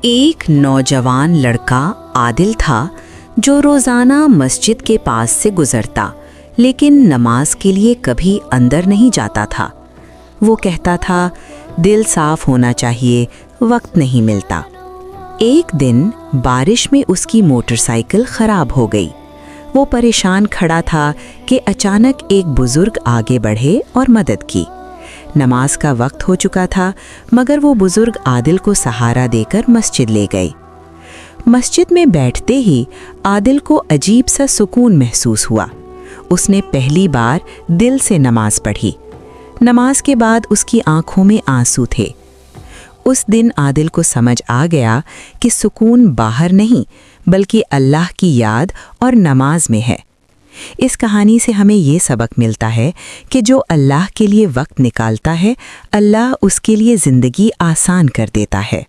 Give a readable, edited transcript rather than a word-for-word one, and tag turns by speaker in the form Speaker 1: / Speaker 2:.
Speaker 1: ایک نوجوان لڑکا عادل تھا جو روزانہ مسجد کے پاس سے گزرتا لیکن نماز کے لیے کبھی اندر نہیں جاتا تھا۔ وہ کہتا تھا دل صاف ہونا چاہیے، وقت نہیں ملتا۔ ایک دن بارش میں اس کی موٹر سائیکل خراب ہو گئی۔ وہ پریشان کھڑا تھا کہ اچانک ایک بزرگ آگے بڑھے اور مدد کی۔ نماز کا وقت ہو چکا تھا مگر وہ بزرگ عادل کو سہارا دے کر مسجد لے گئے۔ مسجد میں بیٹھتے ہی عادل کو عجیب سا سکون محسوس ہوا۔ اس نے پہلی بار دل سے نماز پڑھی۔ نماز کے بعد اس کی آنکھوں میں آنسو تھے۔ اس دن عادل کو سمجھ آ گیا کہ سکون باہر نہیں بلکہ اللہ کی یاد اور نماز میں ہے۔ اس کہانی سے ہمیں یہ سبق ملتا ہے کہ جو اللہ کے لیے وقت نکالتا ہے، اللہ اس کے لیے زندگی آسان کر دیتا ہے۔